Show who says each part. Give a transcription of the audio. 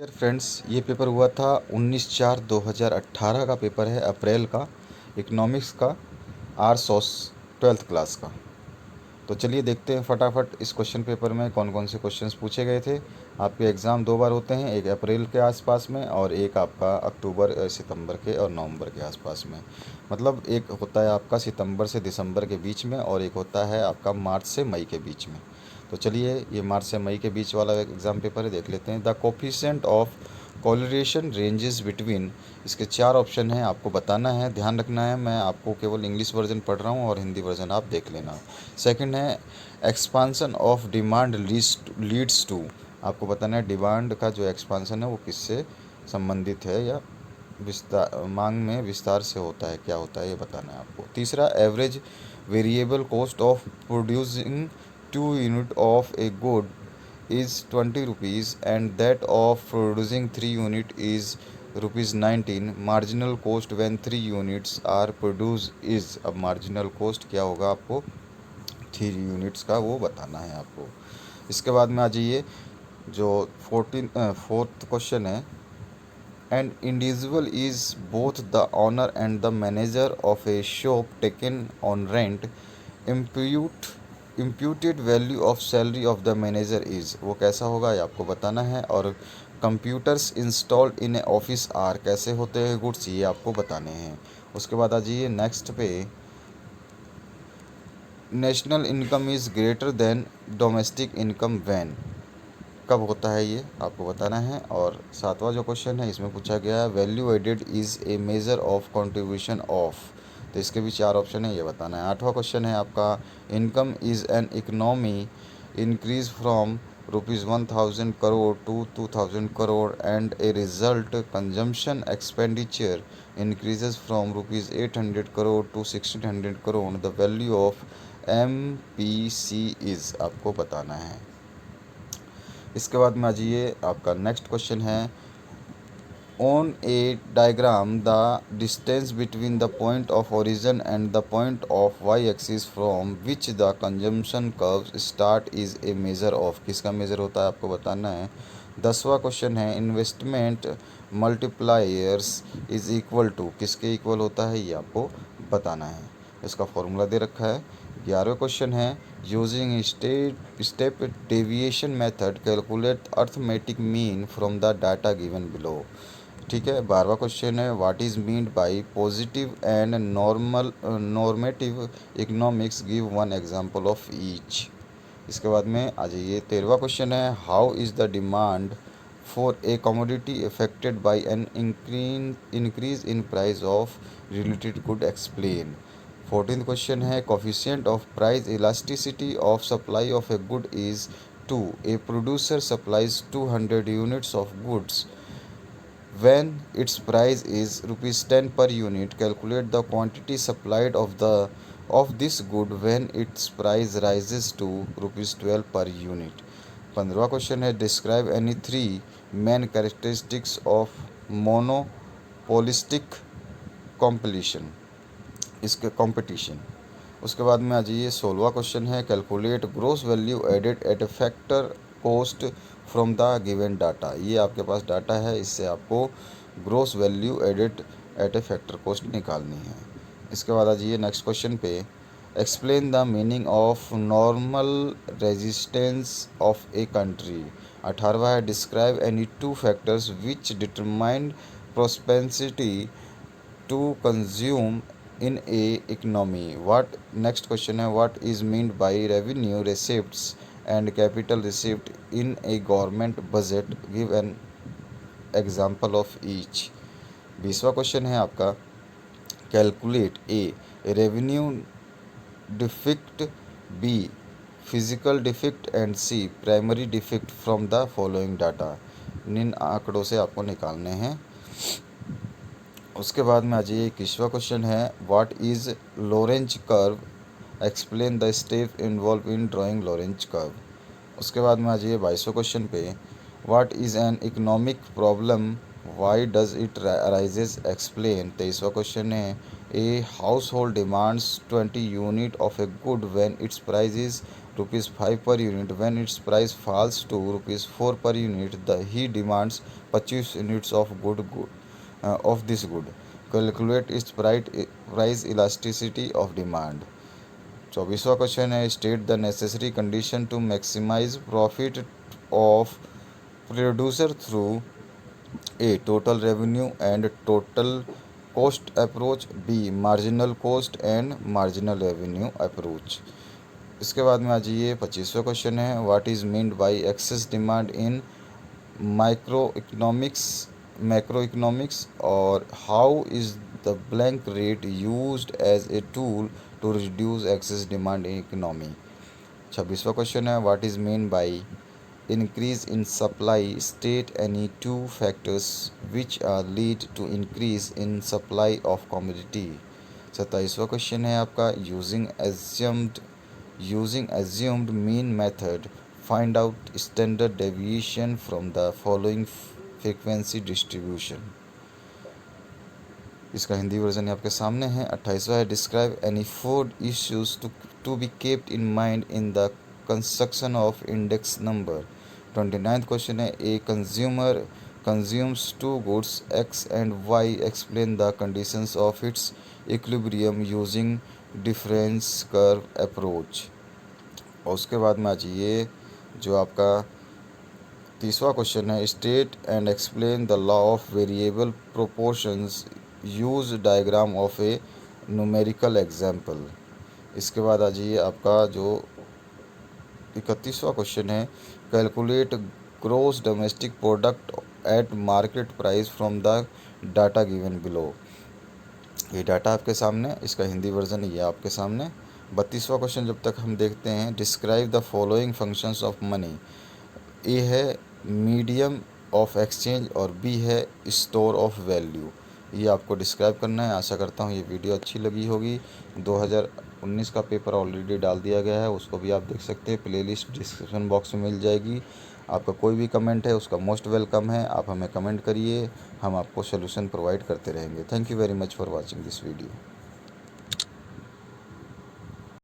Speaker 1: Dear friends, ये paper हुआ था 19/4/2018 का पेपर है, अप्रैल का, इकोनॉमिक्स का, आर सोस 12th क्लास का। तो चलिए देखते हैं फटाफट इस क्वेश्चन पेपर में कौन कौन से क्वेश्चंस पूछे गए थे। आपके एग्ज़ाम दो बार होते हैं, एक अप्रैल के आसपास में और एक आपका अक्टूबर सितंबर के और नवंबर के आसपास में। मतलब एक होता है आपका सितंबर से दिसंबर के बीच में और एक होता है आपका मार्च से मई के बीच में। तो चलिए ये मार्च से मई के बीच वाला एग्ज़ाम पेपर है, देख लेते हैं। The coefficient of correlation ranges between, इसके चार ऑप्शन हैं, आपको बताना है, ध्यान रखना है। मैं आपको केवल इंग्लिश वर्जन पढ़ रहा हूँ और हिंदी वर्जन आप देख लेना। सेकंड है expansion of demand leads to, आपको बताना है डिमांड का जो एक्सपांसन है वो किससे संबंधित है या विस्तार, मांग में विस्तार से होता है, क्या होता है ये बताना है आपको। तीसरा, average variable cost of producing 2 unit of a good is 20 rupees and that of producing 3 unit is rupees 19. Marginal cost when 3 units are produced is, अब marginal cost क्या होगा आपको 3 यूनिट्स का वो बताना है आपको। इसके बाद में आ जाइए जो 4th क्वेश्चन है। An individual is both the owner and the manager of a shop taken on rent, impute imputed value of salary of the manager is, वो कैसा होगा ये आपको बताना है। और computers installed in a office are, कैसे होते हैं गुड्स, ये आपको बताने हैं। उसके बाद आ जाइए नेक्स्ट पे, national income is greater than domestic income when, कब होता है ये आपको बताना है। और 7वां जो क्वेश्चन है इसमें पूछा गया है value added is a measure of contribution of, तो इसके भी चार ऑप्शन है, ये बताना है। 8वां क्वेश्चन है आपका income is an economy increase from ₹1000 crore to 2000 crore and a result consumption expenditure increases from ₹800 crore to 1600 crore, the value of MPC is, आपको बताना है। इसके बाद में आ जाइए आपका नेक्स्ट क्वेश्चन है on a diagram the distance between the point of origin and the point of Y axis from which the consumption curve start is a measure of, किसका मेजर होता है आपको बताना है। 10वां क्वेश्चन है investment multipliers is equal to, किसके equal होता है ये आपको बताना है, इसका फॉर्मूला दे रखा है। 11वां क्वेश्चन है using step deviation method calculate arithmetic mean from the data given below, ठीक है। 12वां क्वेश्चन है what is meant by positive and normative economics, give one example of each. इसके बाद में आ जाइए 13वां क्वेश्चन है how is the demand for a commodity affected by an increase in price of related good, explain. 14th question है coefficient of price elasticity of supply of a good is 2, a producer supplies 200 units of goods when its price is ₹10 per unit, calculate the quantity supplied of this good when its price rises to ₹12 per unit। 15वां question है describe any 3 main characteristics of monopolistic competition, इसके competition. उसके बाद में आ जाइए 16वां question है calculate gross value added at a factor cost from the given data, ये आपके पास डाटा है, इससे आपको gross value added at a factor cost निकालनी है। इसके बाद आ जाइए नेक्स्ट क्वेश्चन पे, explain the meaning of normal resistance of a country. 18वां है describe any 2 factors which determine prosperity to consume in a economy, what next question है what is meant by revenue receipts and capital receipt in a government budget, give an example of each। 20वां question है आपका calculate A revenue deficit, B fiscal deficit and C primary deficit from the following data, इन आंकड़ों से आपको निकालने हैं। उसके बाद में आ जाइए 21वां क्वेश्चन है what is Lorenz curve, explain the step involve in drawing Lorenz curve. उसके बाद में आ जाइए 22वें क्वेश्चन पे what is an economic problem, why does it arises, explain. 23वां क्वेश्चन है a household demands 20 unit of a good when its price is ₹5 per unit. When its price falls to ₹4 per unit, he demands 25 units of this good. Calculate its price elasticity of demand. 24वां question है, state the necessary condition to maximise profit of producer through A total revenue and total cost approach, B marginal cost and marginal revenue approach. इसके बाद में आ जाइए 25वां question है, what is meant by excess demand in macroeconomics और how is the bank rate used as a tool to reduce excess demand in economy. 26वां question है, what is mean by increase in supply, state any two factors which lead to increase in supply of commodity। 27वां question है आपका, using assumed mean method find out standard deviation from the following frequency distribution। इसका Hindi version आपके सामने है। 28वां है, describe any food issues to be kept in mind in the construction of index number. 29th question है, a consumer consumes two goods X and Y, explain the conditions of its equilibrium using difference curve approach. और उसके बाद में आ जाइए जो आपका 30वां क्वेश्चन है, state and explain the law of variable proportions, use diagram of a numerical example. इसके बाद आ जाइए आपका जो 31वां क्वेश्चन है, calculate gross domestic product at market price from the data given below. ये डाटा आपके सामने, इसका हिंदी वर्जन ये आपके सामने। 32वां क्वेश्चन जब तक हम देखते हैं, describe the following functions of money. A है मीडियम ऑफ एक्सचेंज और बी है स्टोर ऑफ वैल्यू। ये आपको डिस्क्राइब करना है। आशा करता हूँ ये वीडियो अच्छी लगी होगी। 2019 का पेपर ऑलरेडी डाल दिया गया है, उसको भी आप देख सकते हैं। प्लेलिस्ट डिस्क्रिप्शन बॉक्स में मिल जाएगी। आपका कोई भी कमेंट है उसका मोस्ट वेलकम है, आप हमें कमेंट करिए, हम आपको सोल्यूशन प्रोवाइड करते रहेंगे। Thank you very much for watching this video.